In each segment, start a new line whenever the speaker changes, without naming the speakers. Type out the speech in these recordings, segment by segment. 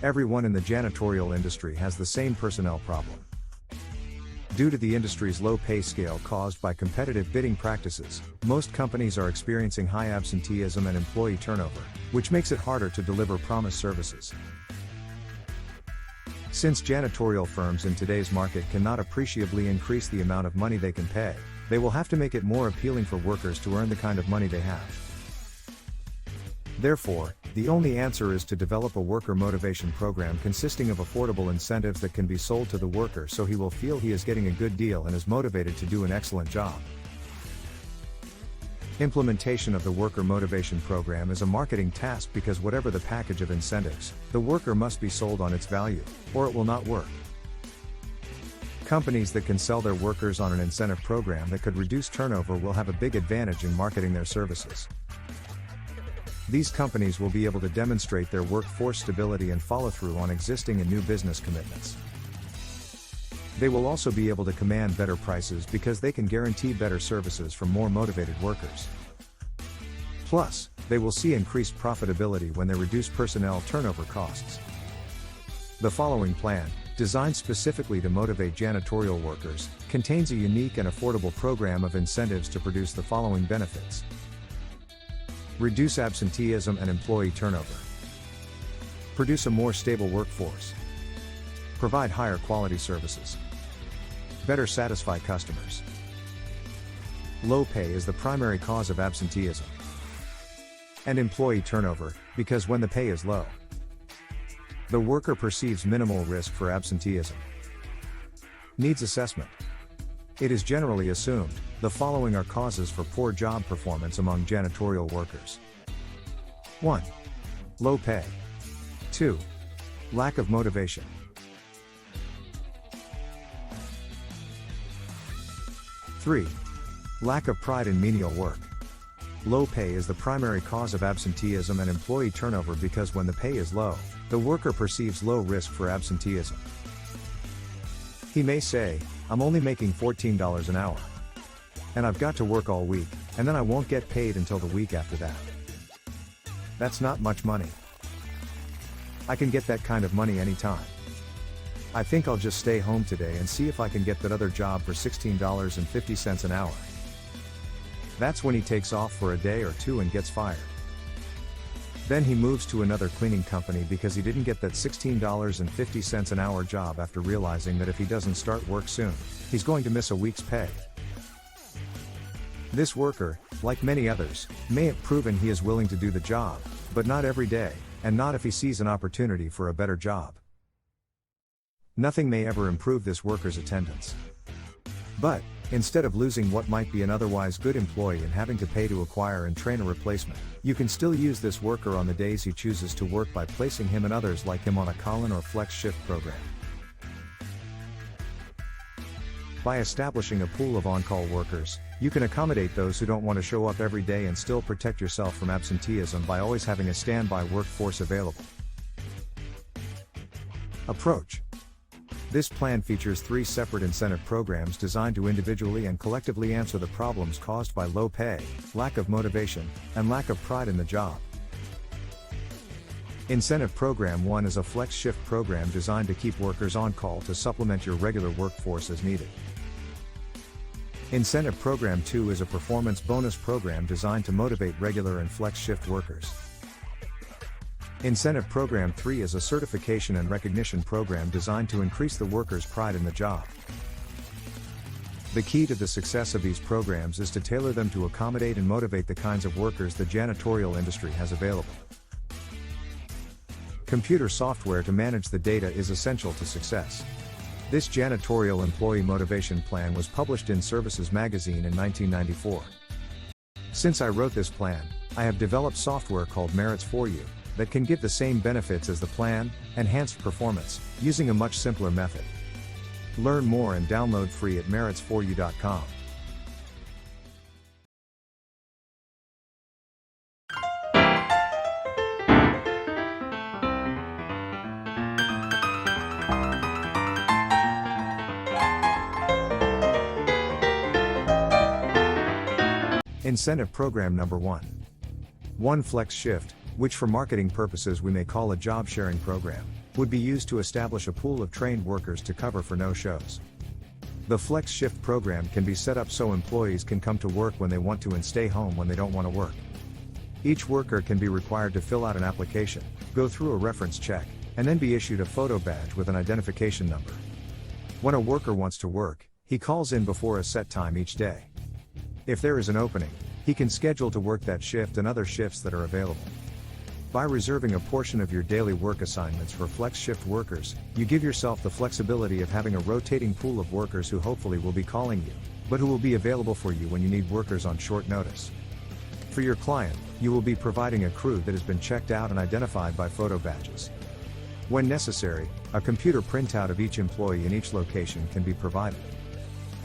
Everyone in the janitorial industry has the same personnel problem. Due to the industry's low pay scale caused by competitive bidding practices, most companies are experiencing high absenteeism and employee turnover, which makes it harder to deliver promised services. Since janitorial firms in today's market cannot appreciably increase the amount of money they can pay, they will have to make it more appealing for workers to earn the kind of money they have. Therefore, the only answer is to develop a worker motivation program consisting of affordable incentives that can be sold to the worker so he will feel he is getting a good deal and is motivated to do an excellent job. Implementation of the worker motivation program is a marketing task because whatever the package of incentives, the worker must be sold on its value, or it will not work. Companies that can sell their workers on an incentive program that could reduce turnover will have a big advantage in marketing their services. These companies will be able to demonstrate their workforce stability and follow-through on existing and new business commitments. They will also be able to command better prices because they can guarantee better services from more motivated workers. Plus, they will see increased profitability when they reduce personnel turnover costs. The following plan, designed specifically to motivate janitorial workers, contains a unique and affordable program of incentives to produce the following benefits. Reduce absenteeism and employee turnover. Produce a more stable workforce. Provide higher quality services. Better satisfy customers. Low pay is the primary cause of absenteeism and employee turnover, because when the pay is low, the worker perceives minimal risk for absenteeism. Needs assessment. It is generally assumed, the following are causes for poor job performance among janitorial workers. 1. Low pay. 2. Lack of motivation. 3. Lack of pride in menial work. Low pay is the primary cause of absenteeism and employee turnover because when the pay is low, the worker perceives low risk for absenteeism. He may say, "I'm only making $14 an hour. And I've got to work all week, and then I won't get paid until the week after that. That's not much money. I can get that kind of money anytime. I think I'll just stay home today and see if I can get that other job for $16.50 an hour." That's when he takes off for a day or two and gets fired. Then he moves to another cleaning company because he didn't get that $16.50 an hour job after realizing that if he doesn't start work soon, he's going to miss a week's pay. This worker, like many others, may have proven he is willing to do the job, but not every day, and not if he sees an opportunity for a better job. Nothing may ever improve this worker's attendance. But, instead of losing what might be an otherwise good employee and having to pay to acquire and train a replacement, you can still use this worker on the days he chooses to work by placing him and others like him on a call-in or flex shift program. By establishing a pool of on-call workers, you can accommodate those who don't want to show up every day and still protect yourself from absenteeism by always having a standby workforce available. Approach. This plan features 3 separate incentive programs designed to individually and collectively answer the problems caused by low pay, lack of motivation, and lack of pride in the job. Incentive Program 1 is a flex shift program designed to keep workers on call to supplement your regular workforce as needed. Incentive Program 2 is a performance bonus program designed to motivate regular and flex shift workers. Incentive Program 3 is a certification and recognition program designed to increase the worker's pride in the job. The key to the success of these programs is to tailor them to accommodate and motivate the kinds of workers the janitorial industry has available. Computer software to manage the data is essential to success. This janitorial employee motivation plan was published in Services magazine in 1994. Since I wrote this plan, I have developed software called Merits for You, that can give the same benefits as the plan, enhanced performance, using a much simpler method. Learn more and download free at merits4u.com. Incentive Program Number 1. 1 Flex Shift, which for marketing purposes we may call a job sharing program. would be used to establish a pool of trained workers to cover for no-shows. The flex shift program can be set up so employees can come to work when they want to and stay home when they don't want to work. Each worker can be required to fill out an application, go through a reference check, and then be issued a photo badge with an identification number. When a worker wants to work, he calls in before a set time each day. If there is an opening, he can schedule to work that shift and other shifts that are available. By reserving a portion of your daily work assignments for flex shift workers, you give yourself the flexibility of having a rotating pool of workers who hopefully will be calling you, but who will be available for you when you need workers on short notice. For your client, you will be providing a crew that has been checked out and identified by photo badges. When necessary, a computer printout of each employee in each location can be provided.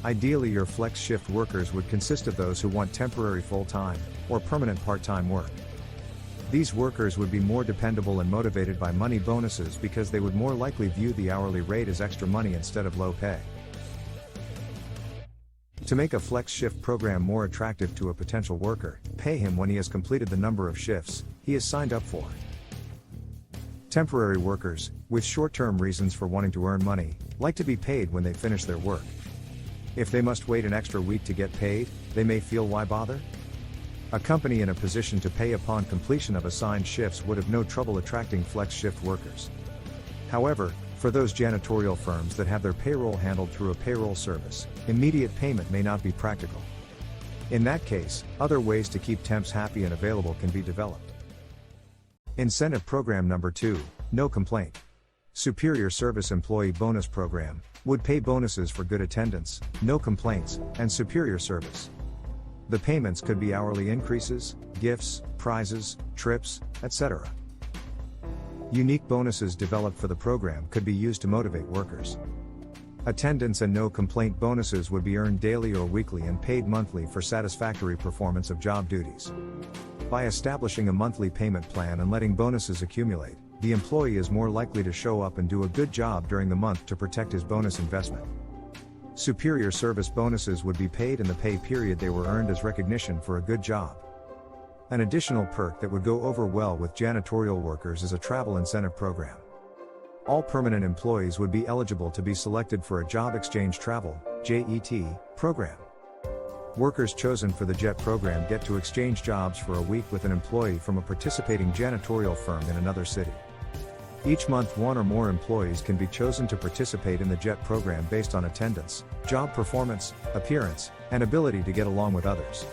Ideally, your flex shift workers would consist of those who want temporary full-time or permanent part-time work. These workers would be more dependable and motivated by money bonuses because they would more likely view the hourly rate as extra money instead of low pay. To make a flex shift program more attractive to a potential worker, pay him when he has completed the number of shifts he has signed up for. Temporary workers, with short-term reasons for wanting to earn money, like to be paid when they finish their work. If they must wait an extra week to get paid, they may feel why bother? A company in a position to pay upon completion of assigned shifts would have no trouble attracting flex shift workers. However, for those janitorial firms that have their payroll handled through a payroll service, immediate payment may not be practical. In that case, other ways to keep temps happy and available can be developed. Incentive Program Number 2, No Complaint. Superior Service Employee Bonus Program, would pay bonuses for good attendance, no complaints, and superior service. The payments could be hourly increases, gifts, prizes, trips, etc. Unique bonuses developed for the program could be used to motivate workers. Attendance and no complaint bonuses would be earned daily or weekly and paid monthly for satisfactory performance of job duties. By establishing a monthly payment plan and letting bonuses accumulate, the employee is more likely to show up and do a good job during the month to protect his bonus investment. Superior service bonuses would be paid in the pay period they were earned as recognition for a good job. An additional perk that would go over well with janitorial workers is a travel incentive program. All permanent employees would be eligible to be selected for a job exchange travel (JET) program. Workers chosen for the JET program get to exchange jobs for a week with an employee from a participating janitorial firm in another city. Each month, one or more employees can be chosen to participate in the JET program based on attendance, job performance, appearance, and ability to get along with others.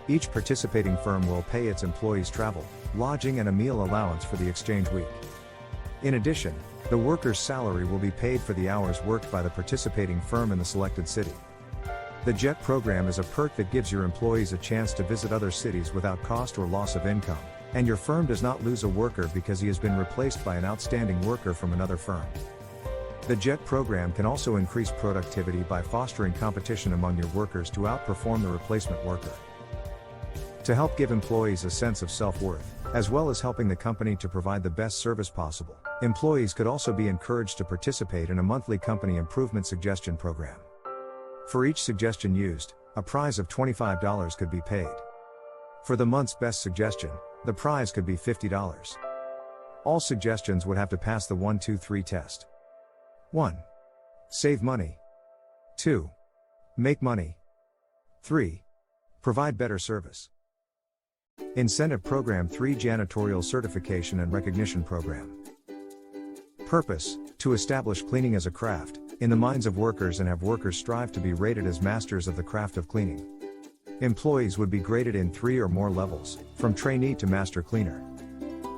Each participating firm will pay its employees travel, lodging, and a meal allowance for the exchange week. In addition, the worker's salary will be paid for the hours worked by the participating firm in the selected city. The JET program is a perk that gives your employees a chance to visit other cities without cost or loss of income, and your firm does not lose a worker because he has been replaced by an outstanding worker from another firm. The JET program can also increase productivity by fostering competition among your workers to outperform the replacement worker. To help give employees a sense of self-worth, as well as helping the company to provide the best service possible, employees could also be encouraged to participate in a monthly company improvement suggestion program. For each suggestion used, a prize of $25 could be paid. For the month's best suggestion, the prize could be $50. All suggestions would have to pass the 1-2-3 test. 1. Save money. 2. Make money. 3. Provide better service. Incentive Program 3 Janitorial Certification and Recognition Program. Purpose: to establish cleaning as a craft in the minds of workers and have workers strive to be rated as masters of the craft of cleaning. Employees would be graded in 3 or more levels, from trainee to master cleaner.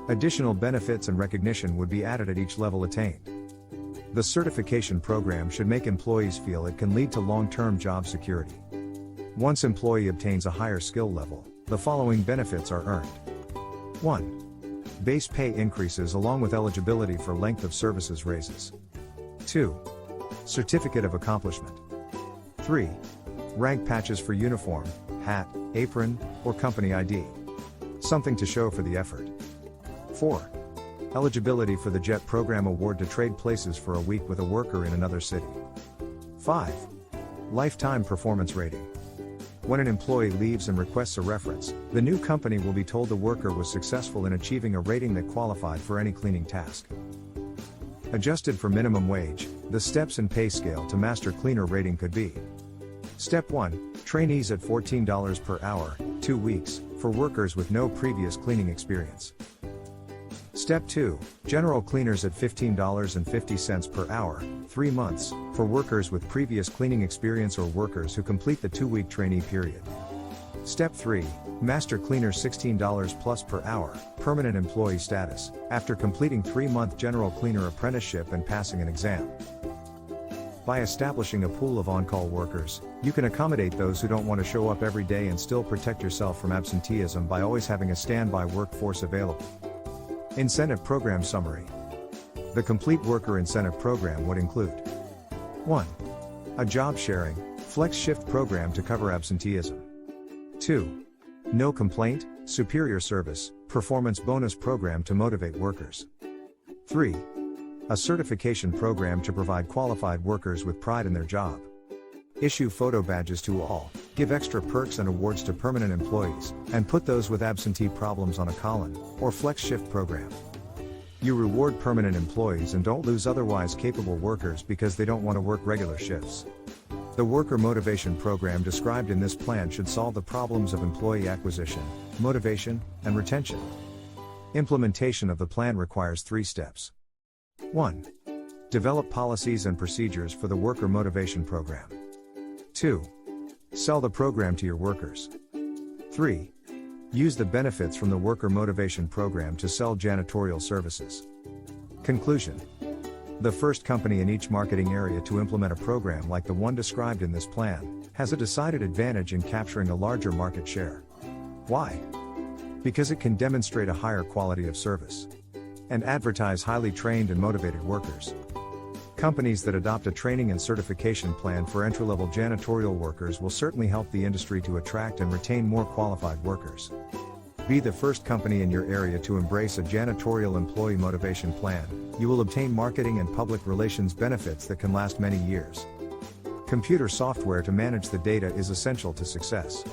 Additional benefits and recognition would be added at each level attained. The certification program should make employees feel it can lead to long-term job security. Once employee obtains a higher skill level, the following benefits are earned. 1. Base pay increases along with eligibility for length of services raises. 2. Certificate of accomplishment. 3. Rank patches for uniform, hat, apron, or company ID. Something to show for the effort. 4. Eligibility for the JET program award to trade places for a week with a worker in another city. 5. Lifetime performance rating. When an employee leaves and requests a reference, the new company will be told the worker was successful in achieving a rating that qualified for any cleaning task. Adjusted for minimum wage, the steps and pay scale to master cleaner rating could be: Step 1, trainees at $14 per hour, 2 weeks, for workers with no previous cleaning experience. Step 2, general cleaners at $15.50 per hour, 3 months, for workers with previous cleaning experience or workers who complete the 2-week trainee period. Step 3, master cleaners $16 plus per hour, permanent employee status, after completing 3-month general cleaner apprenticeship and passing an exam. By establishing a pool of on-call workers, you can accommodate those who don't want to show up every day and still protect yourself from absenteeism by always having a standby workforce available. Incentive Program Summary. The complete worker incentive program would include: 1. A job sharing, flex shift program to cover absenteeism. 2. No complaint, superior service, performance bonus program to motivate workers. 3. A certification program to provide qualified workers with pride in their job. Issue photo badges to all, give extra perks and awards to permanent employees, and put those with absentee problems on a call-in or flex shift program. You reward permanent employees and don't lose otherwise capable workers because they don't want to work regular shifts. The worker motivation program described in this plan should solve the problems of employee acquisition, motivation, and retention. Implementation of the plan requires 3 steps. 1. Develop policies and procedures for the worker motivation program. 2. Sell the program to your workers. 3. Use the benefits from the worker motivation program to sell janitorial services. Conclusion. The first company in each marketing area to implement a program like the one described in this plan has a decided advantage in capturing a larger market share. Why? Because it can demonstrate a higher quality of service and advertise highly trained and motivated workers. Companies that adopt a training and certification plan for entry-level janitorial workers will certainly help the industry to attract and retain more qualified workers. Be the first company in your area to embrace a janitorial employee motivation plan. You will obtain marketing and public relations benefits that can last many years. Computer software to manage the data is essential to success.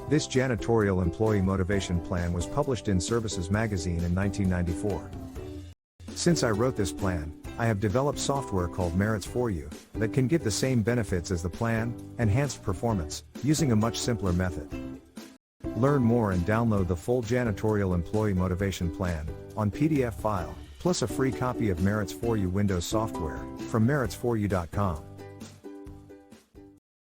This janitorial employee motivation plan was published in Services magazine in 1994. Since I wrote this plan, I have developed software called Merits for You that can give the same benefits as the plan, enhanced performance, using a much simpler method. Learn more and download the full janitorial employee motivation plan on PDF file, plus a free copy of Merits for You Windows software from merits4u.com.